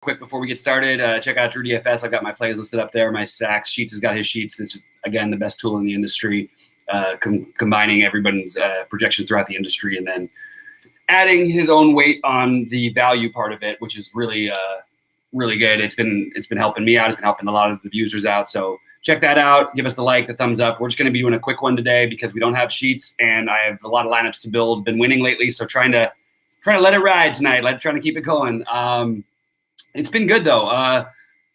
quick before we get started, check out Drew DFS. I've got my plays listed up there. My stacks. Sheets has got his sheets. It's just, again, the best tool in the industry, combining everybody's projections throughout the industry and then adding his own weight on the value part of it, which is really, really good. It's been helping me out. It's been helping a lot of the users out. So check that out. Give us the like, the thumbs up. We're just going to be doing a quick one today because we don't have sheets and I have a lot of lineups to build. Been winning lately, so trying to let it ride tonight. Trying to keep it going. It's been good though.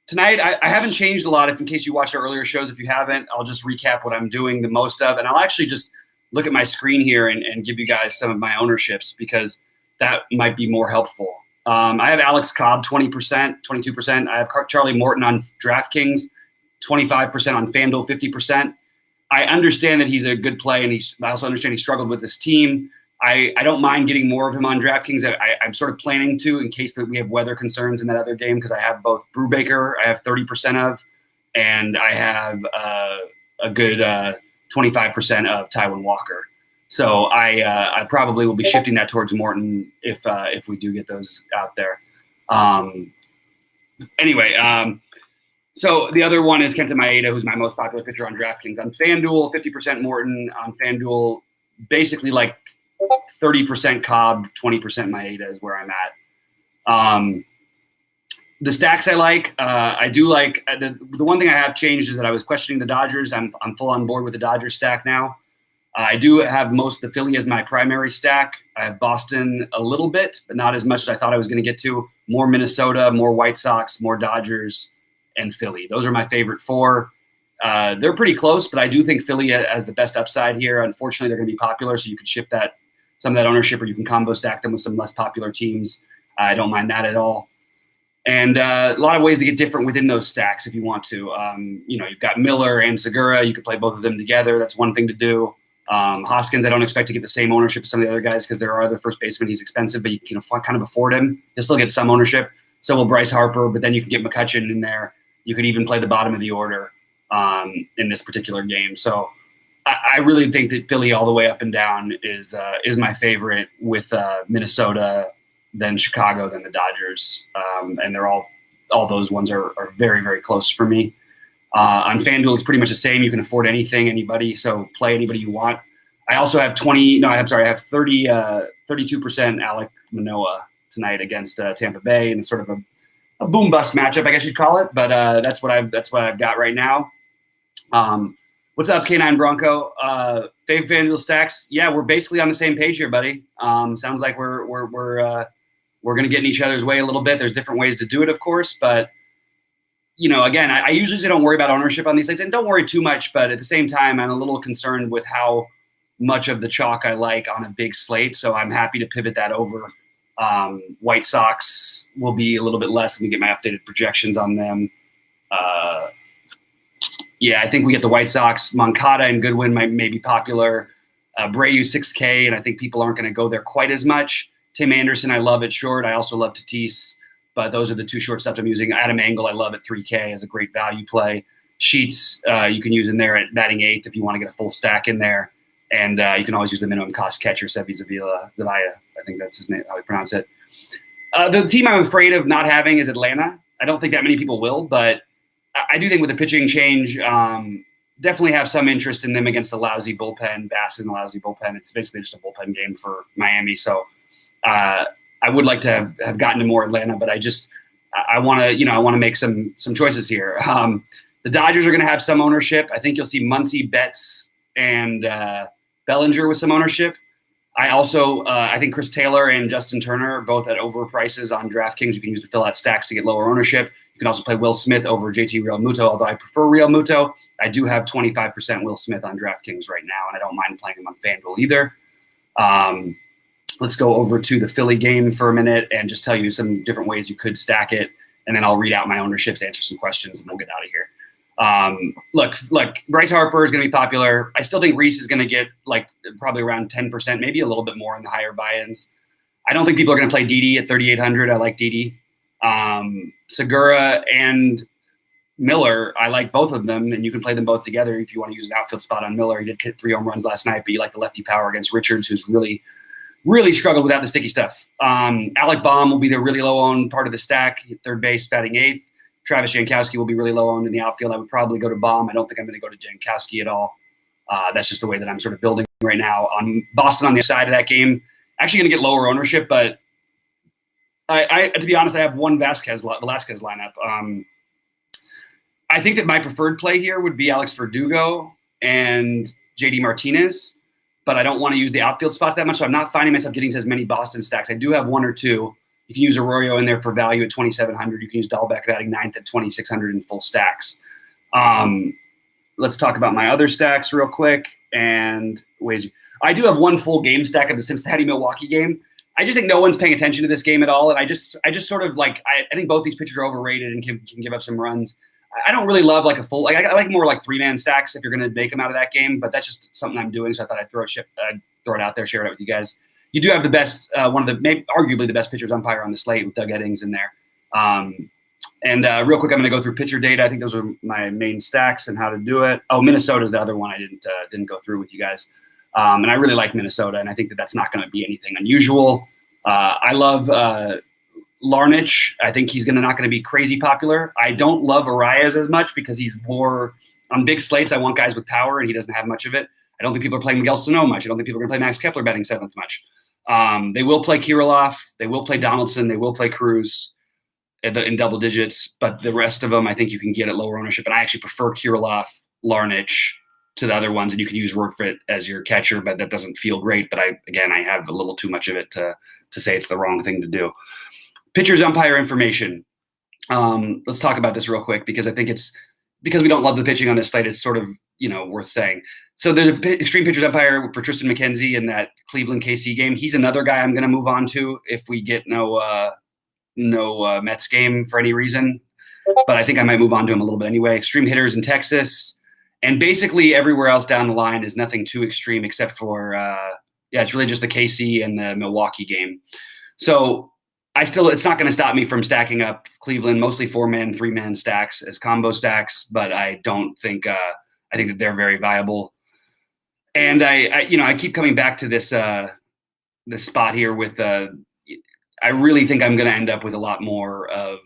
Tonight I haven't changed a lot. If in case you watched our earlier shows, if you haven't, I'll just recap what I'm doing the most of, and I'll actually just look at my screen here and give you guys some of my ownerships because that might be more helpful. I have Alex Cobb 20%, 22%. I have Charlie Morton on DraftKings 25%, on FanDuel 50%. I understand that he's a good play, and I also understand he struggled with this team. I don't mind getting more of him on DraftKings. I'm sort of planning to in case that we have weather concerns in that other game because I have both Brubaker, I have 30% of, and I have a good 25% of Taiwan Walker. So I probably will be shifting that towards Morton if we do get those out there. Anyway, so the other one is Kenta Maeda, who's my most popular pitcher on DraftKings. On FanDuel, 50% Morton. On FanDuel, basically like 30% Cobb, 20% Maeda is where I'm at. The stacks I do like. The one thing I have changed is that I was questioning the Dodgers. I'm full on board with the Dodgers stack now. I do have most of the Philly as my primary stack. I have Boston a little bit, but not as much as I thought I was going to get to. More Minnesota, more White Sox, more Dodgers, and Philly. Those are my favorite four. They're pretty close, but I do think Philly has the best upside here. Unfortunately, they're going to be popular, so you can shift some of that ownership, or you can combo stack them with some less popular teams. I don't mind that at all. And a lot of ways to get different within those stacks if you want to. You've got Miller and Segura. You could play both of them together. That's one thing to do. Hoskins, I don't expect to get the same ownership as some of the other guys because there are other first basemen. He's expensive, but you can kind of afford him. He'll still get some ownership. So will Bryce Harper, but then you can get McCutchen in there. You could even play the bottom of the order in this particular game. So I really think that Philly all the way up and down is my favorite, with Minnesota, then Chicago, then the Dodgers. And they're all those ones are very, very close for me. On FanDuel, it's pretty much the same. You can afford anything, anybody, so play anybody you want. I also have 32% Alek Manoah tonight against Tampa Bay, and it's sort of a boom bust matchup, I guess you'd call it. But that's what I've got right now. What's up, K9 Bronco? Fave FanDuel stacks? Yeah, we're basically on the same page here, buddy. Sounds like we're gonna get in each other's way a little bit. There's different ways to do it, of course, but again, I usually say don't worry about ownership on these sites, and don't worry too much. But at the same time, I'm a little concerned with how much of the chalk I like on a big slate. So I'm happy to pivot that over. White Sox will be a little bit less. Let me get my updated projections on them. Yeah, I think we get the White Sox. Moncada and Goodwin may be popular. Abreu 6K, and I think people aren't going to go there quite as much. Tim Anderson, I love at short. I also love Tatis, but those are the two shortstops I'm using. Adam Engel, I love at 3K as a great value play. Sheets, you can use in there at batting eighth if you want to get a full stack in there. And you can always use the minimum cost catcher, Sevi Zavia. I think that's his name, how we pronounce it. The team I'm afraid of not having is Atlanta. I don't think that many people will, but I do think with the pitching change, definitely have some interest in them against the lousy bullpen. Bass is in the lousy bullpen. It's basically just a bullpen game for Miami. So I would like to have gotten to more Atlanta, but I want to make some choices here. The Dodgers are going to have some ownership. I think you'll see Muncy, Betts, and Bellinger with some ownership. I think Chris Taylor and Justin Turner are both at over prices on DraftKings. You can use to fill out stacks to get lower ownership. You can also play Will Smith over JT Realmuto, although I prefer Realmuto. I do have 25% Will Smith on DraftKings right now, and I don't mind playing him on FanDuel either. Let's go over to the Philly game for a minute and just tell you some different ways you could stack it, and then I'll read out my ownerships, answer some questions, and we'll get out of here. Look, Bryce Harper is going to be popular. I still think Reese is going to get probably around 10%, maybe a little bit more in the higher buy-ins. I don't think people are going to play Didi at 3,800. I like Didi. Segura and Miller, I like both of them, and you can play them both together if you want to use an outfield spot on Miller. He did hit 3 home runs last night, but you like the lefty power against Richards, who's really really struggled without the sticky stuff. Alec Baum will be the really low owned part of the stack, third base, batting eighth. Travis Jankowski will be really low owned in the outfield. I would probably go to Baum. I don't think I'm going to go to Jankowski at all. That's just the way that I'm sort of building right now. On Boston on the side of that game, actually going to get lower ownership, but I to be honest, I have one Velasquez lineup. I think that my preferred play here would be Alex Verdugo and JD Martinez, but I don't want to use the outfield spots that much, so I'm not finding myself getting to as many Boston stacks. I do have one or two. You can use Arroyo in there for value at 2,700. You can use Dahlbeck batting ninth at 2,600 in full stacks. Let's talk about my other stacks real quick and ways. I do have one full game stack of the Cincinnati-Milwaukee game. I just think no one's paying attention to this game at all, and I just sort of like I think both these pitchers are overrated and can give up some runs. I don't really love like a full I like more like 3-man stacks if you're going to make them out of that game, but that's just something I'm doing, so I thought I'd throw it out there, share it with you guys. You do have the best, one of the maybe arguably the best pitchers umpire on the slate with Doug Eddings in there. Real quick, I'm going to go through pitcher data. I think those are my main stacks and how to do it. Oh, Minnesota's the other one I didn't go through with you guys. And I really like Minnesota, and I think that that's not going to be anything unusual. I love Larnach. I think he's not going to be crazy popular. I don't love Arias as much because he's more on big slates. I want guys with power, and he doesn't have much of it. I don't think people are playing Miguel Sano much. I don't think people are going to play Max Kepler batting seventh much. They will play Kirilloff. They will play Donaldson. They will play Cruz in double digits. But the rest of them, I think you can get at lower ownership. And I actually prefer Kirilloff, Larnach to the other ones. And you can use Rortvedt as your catcher, but that doesn't feel great. But I have a little too much of it to say it's the wrong thing to do. Pitchers umpire information. Let's talk about this real quick because I think it's because we don't love the pitching on this slate. It's sort of worth saying. So there's an extreme pitchers umpire for Tristan McKenzie in that Cleveland KC game. He's another guy I'm going to move on to if we get no Mets game for any reason. But I think I might move on to him a little bit anyway. Extreme hitters in Texas, and basically everywhere else down the line is nothing too extreme except for it's really just the KC and the Milwaukee game. So it's not going to stop me from stacking up Cleveland, mostly 4-man, 3-man stacks as combo stacks, but I don't think I think that they're very viable. And I keep coming back to this spot here with I really think I'm going to end up with a lot more of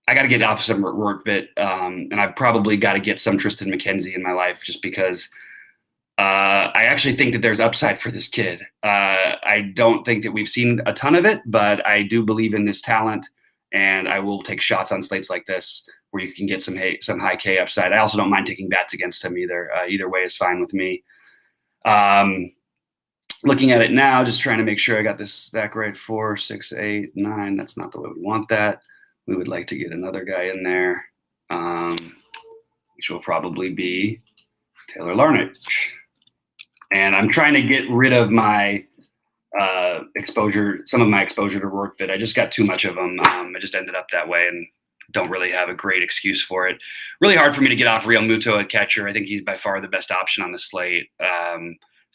I got to get off some Rortvedt, and I've probably got to get some Tristan McKenzie in my life just because I actually think that there's upside for this kid. I don't think that we've seen a ton of it, but I do believe in this talent, and I will take shots on slates like this where you can get some high K upside. I also don't mind taking bats against him either. Either way is fine with me. Looking at it now, just trying to make sure I got this stack right. 4, 6, 8, 9. That's not the way we want that. We would like to get another guy in there, which will probably be Taylor Larnach. And I'm trying to get rid of my some of my exposure to Rortvedt. I just got too much of them. I just ended up that way and don't really have a great excuse for it. Really hard for me to get off Real Muto at catcher. I think he's by far the best option on the slate.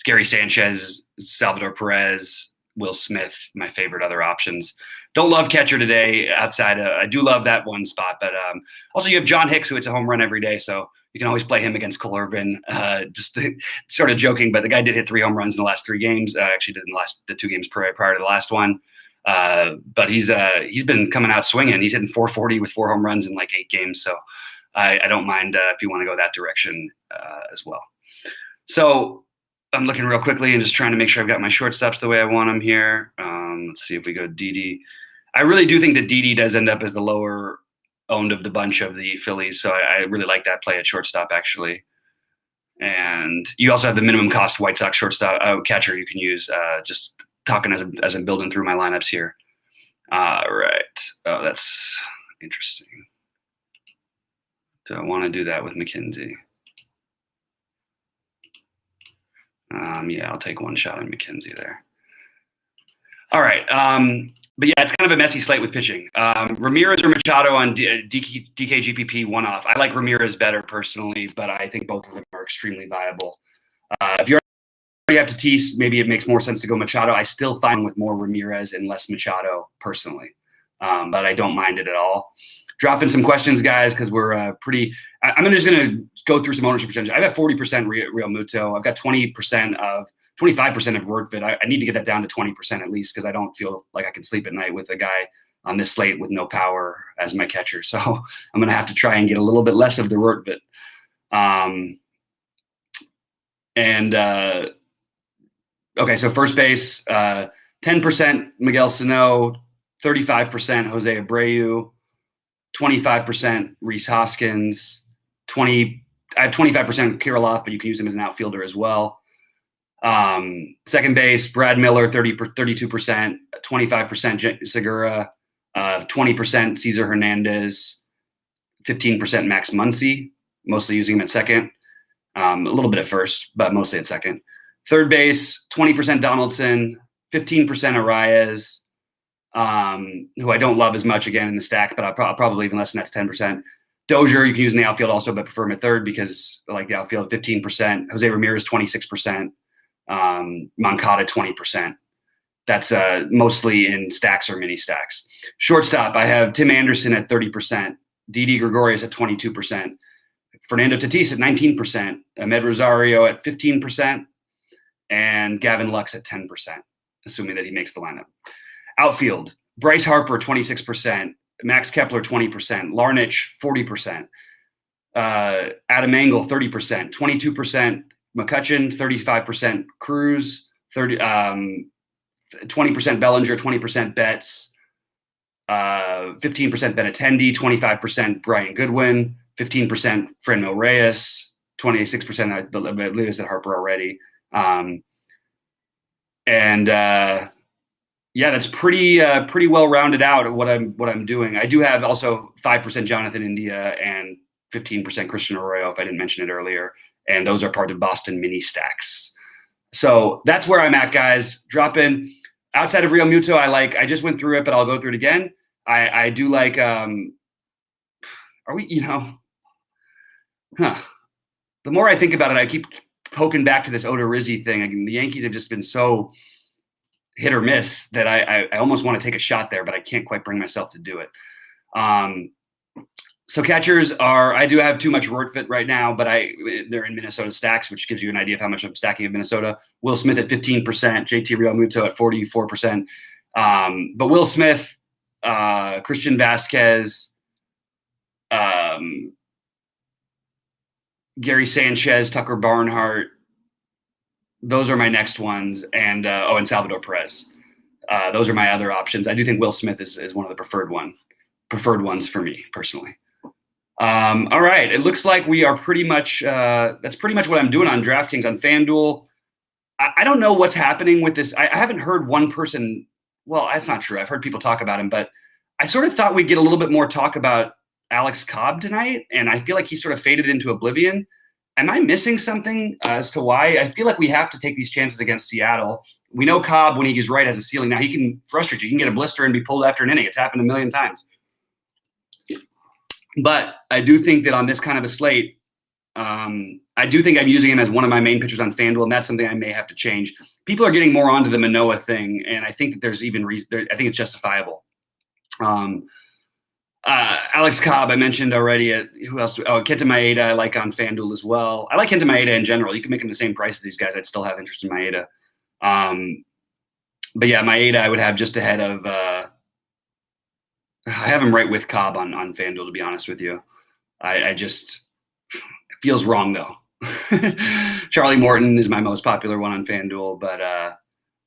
Gary Sanchez, Salvador Perez, Will Smith, my favorite other options. Don't love catcher today outside. I do love that one spot, but also you have John Hicks, who hits a home run every day, so you can always play him against Cole Irvin. Just sort of joking, but the guy did hit 3 home runs in the last 3 games. Actually, did in the 2 games prior to the last one. But he's been coming out swinging. He's hitting 440 with 4 home runs in like 8 games. So I don't mind if you want to go that direction as well. So I'm looking real quickly and just trying to make sure I've got my shortstops the way I want them here. Let's see if we go Didi. I really do think that Didi does end up as the lower owned of the bunch of the Phillies. So I really like that play at shortstop, actually. And you also have the minimum cost White Sox shortstop catcher you can use. Just talking as I'm building through my lineups here. Right. Oh, that's interesting. Do I want to do that with McKenzie? Yeah, I'll take one shot on McKenzie there. All right. But yeah, it's kind of a messy slate with pitching. Ramirez or Machado on DKGPP one-off. I like Ramirez better personally, but I think both of them are extremely viable. If you already have Tatis, maybe it makes more sense to go Machado. I still find with more Ramirez and less Machado personally, but I don't mind it at all. Drop in some questions, guys, because we're I'm just going to go through some ownership percentage. I've got 40% Real Muto. I've got 20% of 25% of Rortvedt. I need to get that down to 20% at least, because I don't feel like I can sleep at night with a guy on this slate with no power as my catcher. So I'm going to have to try and get a little bit less of the Rortvedt. Okay, so first base, 10% Miguel Sano, 35% Jose Abreu, 25% Rhys Hoskins, I have 25% Kirilloff, but you can use him as an outfielder as well. Second base, Brad Miller, 32%, 25% Segura, 20% Cesar Hernandez, 15% Max Muncy, mostly using him at second. A little bit at first, but mostly at second. Third base, 20% Donaldson, 15% Arraez, who I don't love as much again in the stack, but I'll probably even less than that's 10%. Dozier, you can use in the outfield also, but prefer him at third because I like the outfield, 15%. Jose Ramirez, 26%. Moncada, 20%. That's mostly in stacks or mini stacks. Shortstop, I have Tim Anderson at 30%. Didi Gregorius at 22%. Fernando Tatis at 19%. Ahmed Rosario at 15%. And Gavin Lux at 10%, assuming that he makes the lineup. Outfield, Bryce Harper, 26%. Max Kepler, 20%. Larnach, 40%. Adam Engel, 30%. 22% McCutchen, 35% Cruz, 20% Bellinger, 20% Betts, 15% Benintendi, 25% Brian Goodwin, 15% Franmil Reyes, 26%, I believe I said Harper already. That's pretty well rounded out at what I'm doing. I do have also 5% Jonathan India and 15% Christian Arroyo, if I didn't mention it earlier. And those are part of Boston mini stacks. So that's where I'm at, guys. Drop in. Outside of Real Muto, I just went through it, but I'll go through it again. I do like, the more I think about it, I keep poking back to this Odorizzi thing. I mean, the Yankees have just been so hit or miss that I almost want to take a shot there, but I can't quite bring myself to do it. So catchers I do have too much Rortvedt right now, but they're in Minnesota stacks, which gives you an idea of how much I'm stacking of Minnesota. Will Smith at 15%, JT Realmuto at 44%. But Will Smith, Christian Vasquez, Gary Sanchez, Tucker Barnhart, those are my next ones. And Salvador Perez. Those are my other options. I do think Will Smith is one of the preferred ones for me personally. All right. It looks like we are pretty much, that's pretty much what I'm doing on DraftKings. On FanDuel, I don't know what's happening with this. I haven't heard one person. Well, that's not true. I've heard people talk about him, but I sort of thought we'd get a little bit more talk about Alex Cobb tonight. And I feel like he sort of faded into oblivion. Am I missing something as to why? I feel like we have to take these chances against Seattle. We know Cobb, when he gets right, has a ceiling. Now, he can frustrate you. You can get a blister and be pulled after an inning. It's happened a million times. But I do think that on this kind of a slate, I do think I'm using him as one of my main pitchers on FanDuel, and that's something I may have to change. People are getting more onto the Manoah thing, and I think that there's even reason. I think it's justifiable. Alex Cobb, I mentioned already. Who else? Kenta Maeda, I like on FanDuel as well. I like Kenta Maeda in general. You can make him the same price as these guys. I'd still have interest in Maeda. But yeah, Maeda I would have just ahead of. I have him right with Cobb on FanDuel, to be honest with you. I just it feels wrong though. Charlie Morton is my most popular one on FanDuel, but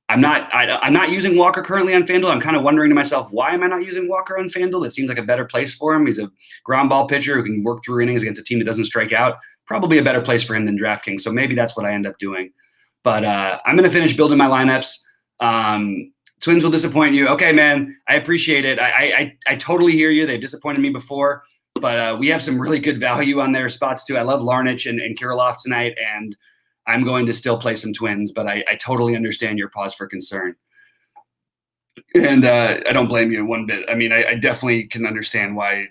I'm not using Walker currently on FanDuel. I'm kind of wondering to myself, why am I not using Walker on FanDuel? It seems like a better place for him. He's a ground ball pitcher who can work through innings against a team that doesn't strike out. Probably a better place for him than DraftKings. So maybe that's what I end up doing. But I'm going to finish building my lineups. Twins will disappoint you. Okay, man, I appreciate it. I totally hear you. They've disappointed me before, but we have some really good value on their spots too. I love Larnach and Kirilloff tonight, and I'm going to still play some Twins, but I totally understand your pause for concern. And I don't blame you one bit. I mean, I definitely can understand why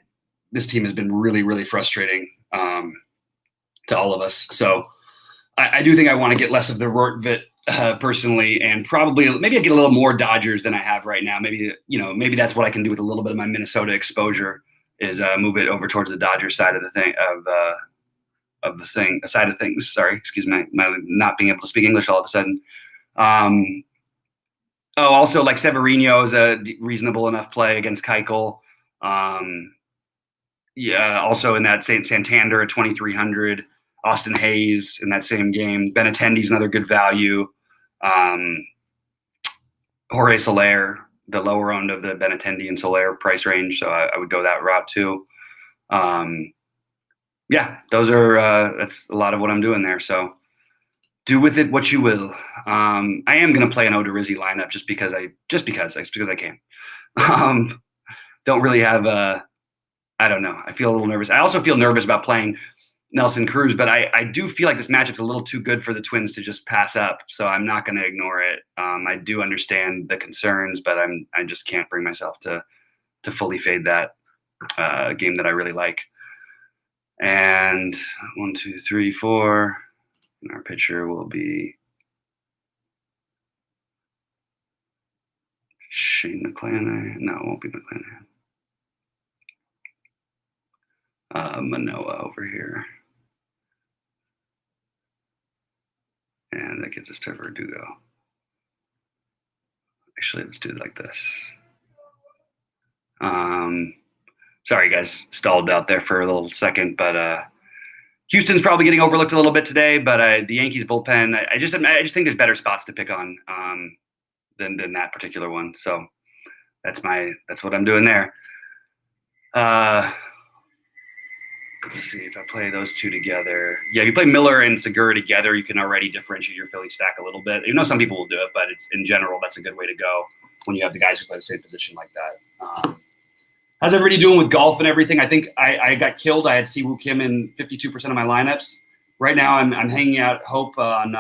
this team has been really, really frustrating to all of us. So I do think I want to get less of the Rortvedt personally, and probably maybe I get a little more Dodgers than I have right now. Maybe that's what I can do with a little bit of my Minnesota exposure is move it over towards the Dodgers side of the thing side of things. Sorry, excuse me, my not being able to speak English all of a sudden. Also like Severino is a reasonable enough play against Keuchel. Yeah, also in that Santander at 2,300. Austin Hayes in that same game. Benintendi's another good value. Jorge Soler, the lower end of the Benintendi and Soler price range, so I would go that route too. Yeah, those are that's a lot of what I'm doing there. So do with it what you will. I am going to play an Odorizzi lineup just because I can. Don't really have I don't know. I feel a little nervous. I also feel nervous about playing Nelson Cruz, but I do feel like this matchup's a little too good for the Twins to just pass up. So I'm not going to ignore it. I do understand the concerns, but I just can't bring myself to fully fade that game that I really like. And 1, 2, 3, 4. And our pitcher will be Shane McClanahan. No, it won't be McClanahan. Manoah over here. And that gets us to Verdugo. Actually, let's do it like this. Sorry, guys, stalled out there for a little second, but Houston's probably getting overlooked a little bit today. But the Yankees bullpen, I just think there's better spots to pick on than that particular one. So that's what I'm doing there. Let's see if I play those two together. Yeah, if you play Miller and Segura together, you can already differentiate your Philly stack a little bit. You know, some people will do it, but it's in general, that's a good way to go when you have the guys who play the same position like that. How's everybody doing with golf and everything? I think I got killed. I had Siwoo Kim in 52% of my lineups. Right now, I'm hanging out hope on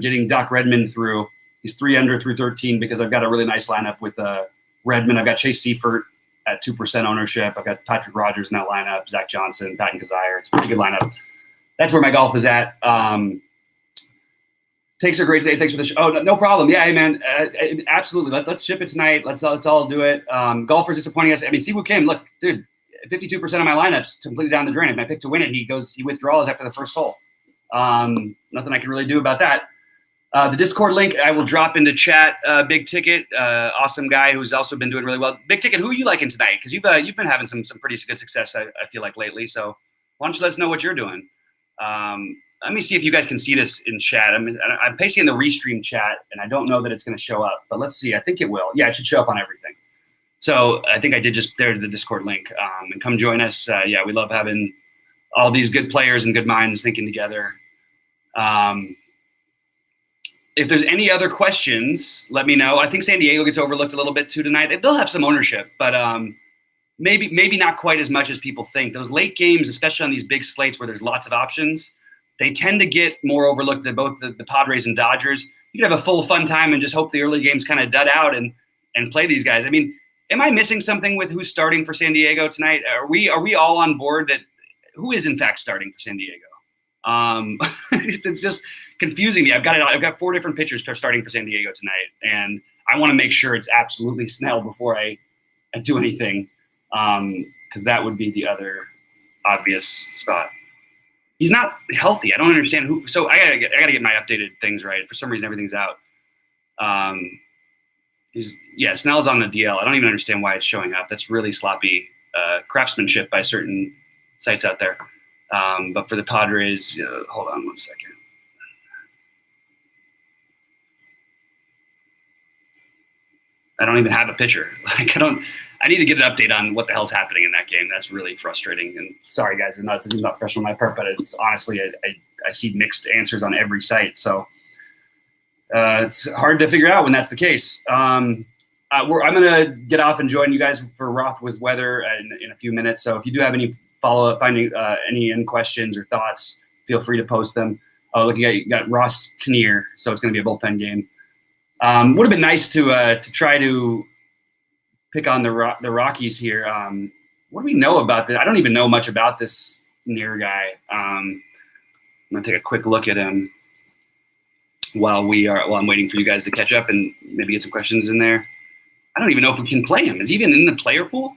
getting Doc Redman through. He's 3 under through 13 because I've got a really nice lineup with Redman. I've got Chase Seifert at 2% ownership. I've got Patrick Rogers in that lineup, Zach Johnson, Patton Kazire. It's a pretty good lineup. That's where my golf is at. Takes are great today. Thanks for the show. Oh, no problem. Yeah, hey, man. Absolutely. Let's ship it tonight. Let's all do it. Golfers disappointing us. I mean, Siwoo Kim, look, dude, 52% of my lineups completely down the drain. If I pick to win it, he withdraws after the first hole. Nothing I can really do about that. The Discord link I will drop into chat. Big Ticket, awesome guy who's also been doing really well. Big Ticket, who are you liking tonight? Because you've been having some pretty good success, I feel like, lately. So why don't you let us know what you're doing? Let me see if you guys can see this in chat. I'm pasting in the Restream chat, and I don't know that it's going to show up. But let's see. I think it will. Yeah, it should show up on everything. So I think I did just there's the Discord link. And come join us. Yeah, we love having all these good players and good minds thinking together. If there's any other questions, let me know. I think San Diego gets overlooked a little bit too tonight. They'll have some ownership, but maybe not quite as much as people think. Those late games, especially on these big slates where there's lots of options, they tend to get more overlooked than both the Padres and Dodgers. You can have a full fun time and just hope the early games kind of dud out and play these guys. I mean, am I missing something with who's starting for San Diego tonight? Are we all on board that who is in fact starting for San Diego? It's just confusing me. I've got 4 different pitchers starting for San Diego tonight, and I want to make sure it's absolutely Snell before I do anything, because that would be the other obvious spot. He's not healthy. I don't understand who. So I gotta get my updated things right. For some reason, everything's out. Snell's on the DL. I don't even understand why it's showing up. That's really sloppy craftsmanship by certain sites out there. But for the Padres, hold on 1 second. I don't even have a pitcher. I need to get an update on what the hell's happening in that game. That's really frustrating. And sorry, guys, it's not professional on my part, but it's honestly, I see mixed answers on every site. So it's hard to figure out when that's the case. I'm going to get off and join you guys for Roth with Weather in a few minutes. So if you do have any follow-up, finding any end questions or thoughts, feel free to post them. Looking at you got Ross Kinnear, so it's going to be a bullpen game. Would have been nice to try to pick on the Rockies here. What do we know about this? I don't even know much about this Kinnear guy. I'm going to take a quick look at him while I'm waiting for you guys to catch up and maybe get some questions in there. I don't even know if we can play him. Is he even in the player pool?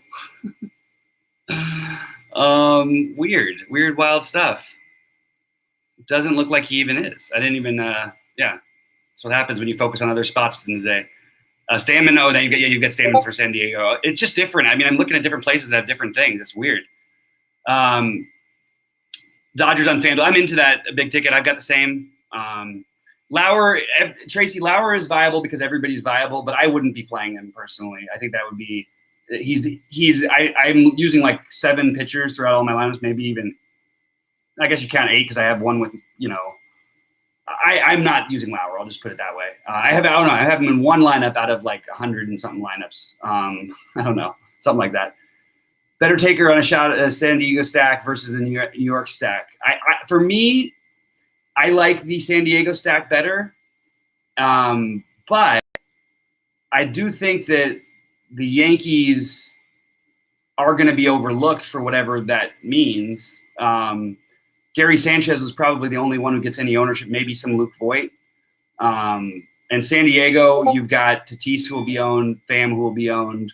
Weird, wild stuff. It doesn't look like he even is. I didn't even, yeah. That's what happens when you focus on other spots in the day. Stammen, oh, then you get Stammen for San Diego. It's just different. I mean, I'm looking at different places that have different things. It's weird. Dodgers on FanDuel. I'm into that big ticket. I've got the same. Lauer, Tracy, Lauer is viable because everybody's viable, but I wouldn't be playing him personally. I think that would be I'm using like 7 pitchers throughout all my lineups, maybe even, I guess you count 8 because I have one with, I'm not using Lauer. I'll just put it that way. I don't know. I have him in one lineup out of like 100 and something lineups. I don't know, something like that. Better taker on a shot at a San Diego stack versus a New York stack. For me, I like the San Diego stack better, but I do think that the Yankees are going to be overlooked for whatever that means. Gary Sanchez is probably the only one who gets any ownership, maybe some Luke Voit. And San Diego, you've got Tatis who will be owned, Pham who will be owned,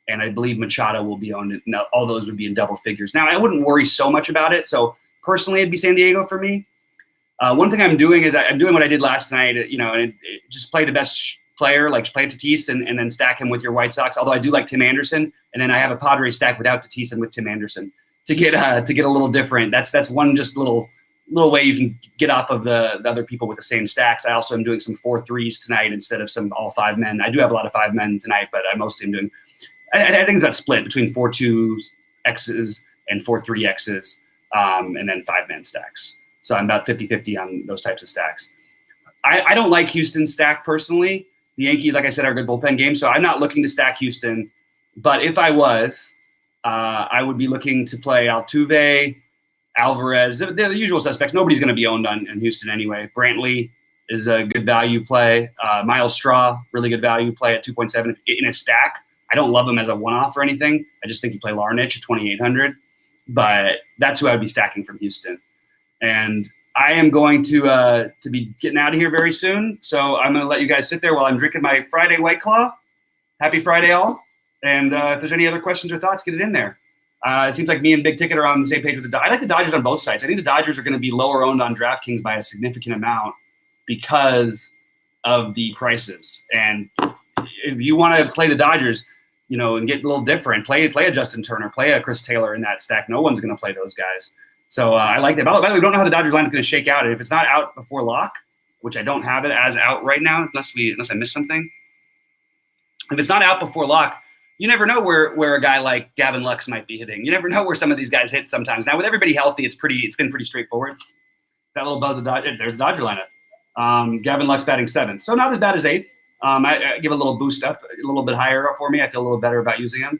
and I believe Machado will be owned. Now, all those would be in double figures. Now, I wouldn't worry so much about it. So personally, it'd be San Diego for me. One thing I'm doing is I'm doing what I did last night, and just play the best player, like play Tatis and then stack him with your White Sox. Although I do like Tim Anderson, and then I have a Padres stack without Tatis and with Tim Anderson to get a little different. That's one just little way you can get off of the other people with the same stacks. I also am doing some 4-3s tonight instead of some all 5 men. I do have a lot of 5 men tonight, but I mostly am doing. I think it's that split between 4-2 X's and 4-3 X's, and then 5-man stacks. So I'm about 50-50 on those types of stacks. I don't like Houston's stack personally. The Yankees, like I said, are a good bullpen game, so I'm not looking to stack Houston. But if I was, I would be looking to play Altuve, Alvarez, the usual suspects. Nobody's going to be owned in Houston anyway. Brantley is a good value play. Miles Straw, really good value play at 2.7 in a stack. I don't love him as a one-off or anything. I just think you play Larnach at 2,800. But that's who I would be stacking from Houston. And I am going to be getting out of here very soon. So I'm going to let you guys sit there while I'm drinking my Friday White Claw. Happy Friday, all. And if there's any other questions or thoughts, get it in there. It seems like me and Big Ticket are on the same page with the Dodgers. I like the Dodgers on both sides. I think the Dodgers are going to be lower owned on DraftKings by a significant amount because of the prices. And if you want to play the Dodgers, and get a little different, play a Justin Turner, play a Chris Taylor in that stack. No one's going to play those guys. So I like that. By the way, we don't know how the Dodgers line is going to shake out. And if it's not out before lock, which I don't have it as out right now, unless I missed something. If it's not out before lock, you never know where a guy like Gavin Lux might be hitting. You never know where some of these guys hit sometimes. Now with everybody healthy, it's been pretty straightforward. That little buzz, there's the Dodger lineup. Gavin Lux batting 7th, so not as bad as 8th. I give a little boost up, a little bit higher up for me. I feel a little better about using him.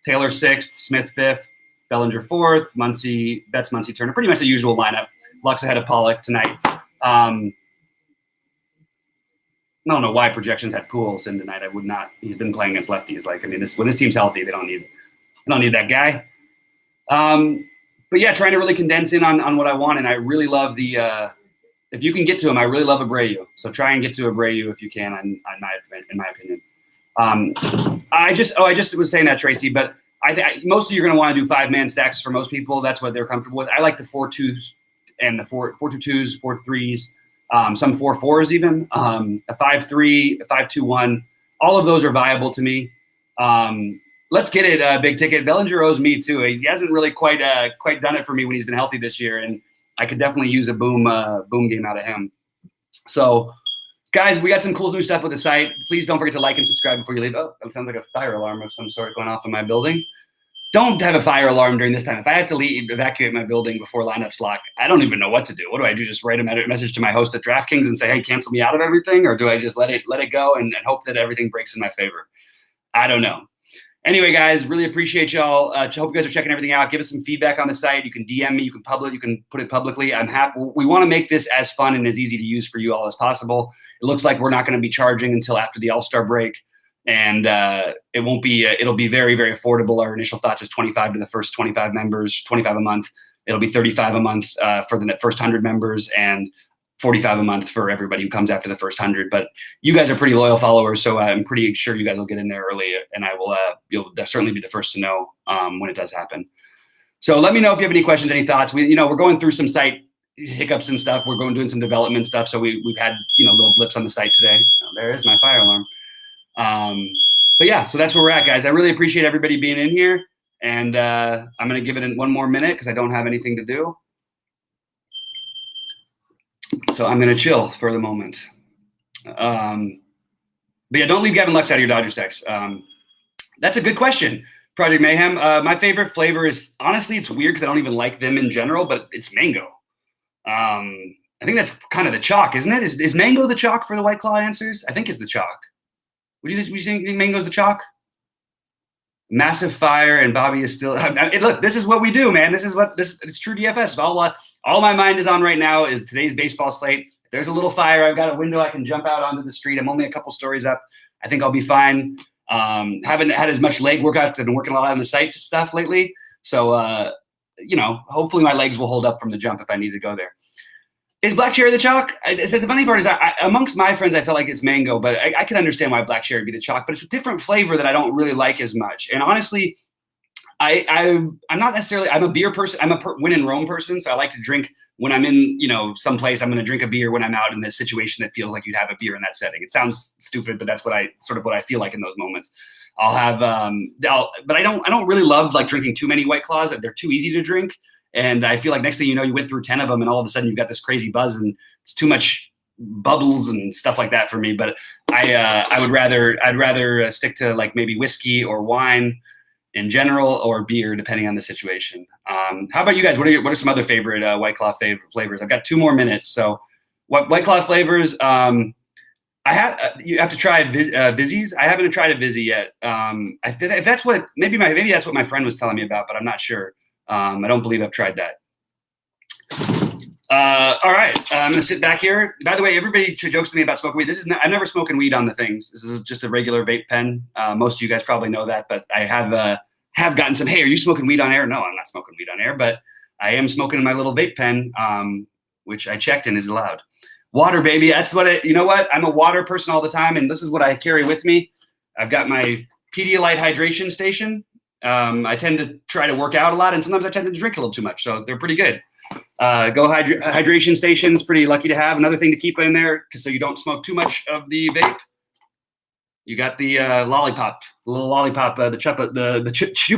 Taylor 6th, Smith 5th, Bellinger 4th, Betts, Muncy, Turner. Pretty much the usual lineup. Lux ahead of Pollock tonight. I don't know why projections had Pujols in tonight. I would not. He's been playing against lefties. When this team's healthy, they don't need that guy. But yeah, trying to really condense in on what I want, and I really love the. If you can get to him, I really love Abreu. So try and get to Abreu if you can, in my opinion. I just was saying that, Tracy, but mostly you're going to want to do 5-man stacks for most people. That's what they're comfortable with. I like the 4-2s and the 4-2-2s, 4-3s, some 4-4s even, a 5-3, a 5-2-1. All of those are viable to me. Let's get it, Big Ticket. Bellinger owes me too. He hasn't really quite done it for me when he's been healthy this year, and I could definitely use a boom game out of him. So, guys, we got some cool new stuff with the site. Please don't forget to like and subscribe before you leave. Oh, that sounds like a fire alarm of some sort going off in my building. Don't have a fire alarm during this time. If I have to evacuate my building before lineups lock, I don't even know what to do. What do I do? Just write a message to my host at DraftKings and say, hey, cancel me out of everything? Or do I just let it go and hope that everything breaks in my favor? I don't know. Anyway, guys, really appreciate y'all. Hope you guys are checking everything out. Give us some feedback on the site. You can DM me. You can put it publicly. I'm happy. We want to make this as fun and as easy to use for you all as possible. It looks like we're not going to be charging until after the All-Star break, and it won't be. It'll be very, very affordable. Our initial thoughts is $25 to the first 25 members, $25 a month. It'll be $35 a month for the first 100 members, and $45 a month for everybody who comes after the first 100. But you guys are pretty loyal followers, so I'm pretty sure you guys will get in there early, and I will. You'll certainly be the first to know when it does happen. So let me know if you have any questions, any thoughts. We're going through some site hiccups and stuff. We're doing some development stuff, so we've had little blips on the site today. Oh, there is my fire alarm. But yeah, so that's where we're at, guys. I really appreciate everybody being in here, and I'm gonna give it one more minute because I don't have anything to do. So I'm gonna chill for the moment. But yeah, don't leave Gavin Lux out of your Dodgers decks. That's a good question, Project Mayhem. My favorite flavor is, honestly, it's weird because I don't even like them in general, but it's mango. I think that's kind of the chalk, isn't it? Is mango the chalk for the White Claw answers? I think it's the chalk. What do you think mango's the chalk? Massive fire, and Bobby is still. Look, this is what we do, man. It's true DFS. All my mind is on right now is today's baseball slate. If there's a little fire, I've got a window I can jump out onto the street. I'm only a couple stories up. I think I'll be fine. Haven't had as much leg workouts. I've been working a lot on the site stuff lately. So, hopefully my legs will hold up from the jump if I need to go there. Is black cherry the chalk? The funny part is, amongst my friends, I feel like it's mango, but I can understand why black cherry would be the chalk. But it's a different flavor that I don't really like as much. And honestly, I'm not necessarily. I'm a beer person. I'm a win in Rome person, so I like to drink when I'm in someplace. I'm going to drink a beer when I'm out in this situation that feels like you'd have a beer in that setting. It sounds stupid, but that's what I feel like in those moments. I'll have but I don't really love like drinking too many White Claws. They're too easy to drink. And I feel like next thing you know, you went through 10 of them, and all of a sudden you've got this crazy buzz, and it's too much bubbles and stuff like that for me. But I'd rather stick to like maybe whiskey or wine in general, or beer, depending on the situation. How about you guys? What are some other favorite White Claw flavors? I've got 2 more minutes. So, what White Claw flavors? You have to try Vizzies. I haven't tried a Vizzy yet. If that's what maybe that's what my friend was telling me about, but I'm not sure. I don't believe I've tried that. All right, I'm gonna sit back here. By the way, everybody jokes to me about smoking weed. I'm never smoking weed on the things. This is just a regular vape pen. Most of you guys probably know that, but I have gotten some. Hey, are you smoking weed on air? No, I'm not smoking weed on air, but I am smoking in my little vape pen, which I checked and is allowed. Water, baby. That's what you know what? I'm a water person all the time, and this is what I carry with me. I've got my Pedialyte hydration station. I tend to try to work out a lot, and sometimes I tend to drink a little too much, so they're pretty good. Hydration station's pretty lucky to have. Another thing to keep in there, so you don't smoke too much of the vape. You got the lollipop, the little lollipop, the Chupa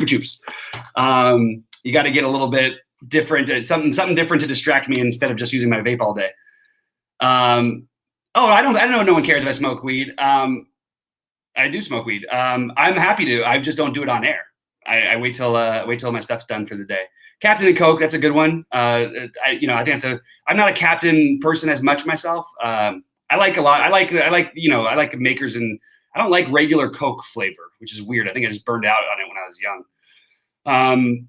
Chups. You got to get a little bit different, something different to distract me instead of just using my vape all day. I don't know. No one cares if I smoke weed. I do smoke weed. I'm happy to. I just don't do it on air. I wait till my stuff's done for the day. Captain and Coke, that's a good one. I think I'm not a Captain person as much myself. I like a lot. I like makers, and I don't like regular Coke flavor, which is weird. I think I just burned out on it when I was young.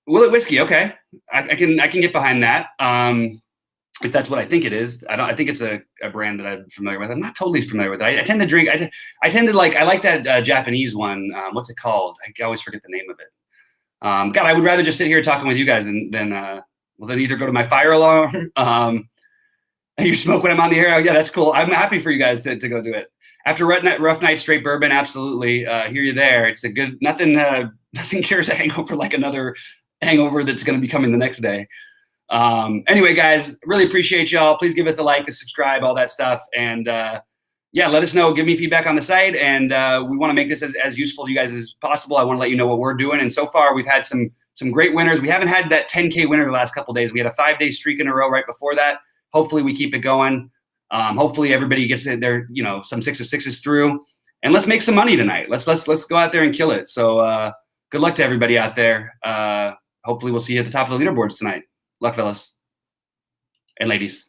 Willet whiskey, okay. I can get behind that. If that's what I think it is. I think it's a brand that I'm familiar with. I'm not totally familiar with it. I tend to drink. I like that Japanese one. What's it called? I always forget the name of it. God, I would rather just sit here talking with you guys than either go to my fire alarm. You smoke when I'm on the air. Oh, yeah, that's cool. I'm happy for you guys to go do it. After rough night, straight bourbon, absolutely. Hear you there. It's a good, nothing cures a hangover like another hangover that's going to be coming the next day. Anyway, guys, really appreciate y'all. Please give us the like, the subscribe, all that stuff. And let us know. Give me feedback on the site. And we want to make this as useful to you guys as possible. I want to let you know what we're doing. And so far, we've had some great winners. We haven't had that 10K winner the last couple of days. We had a 5-day streak in a row right before that. Hopefully, we keep it going. Hopefully, everybody gets their some 6 of 6s through. And let's make some money tonight. Let's go out there and kill it. So good luck to everybody out there. Hopefully, we'll see you at the top of the leaderboards tonight. Luck, fellas and ladies.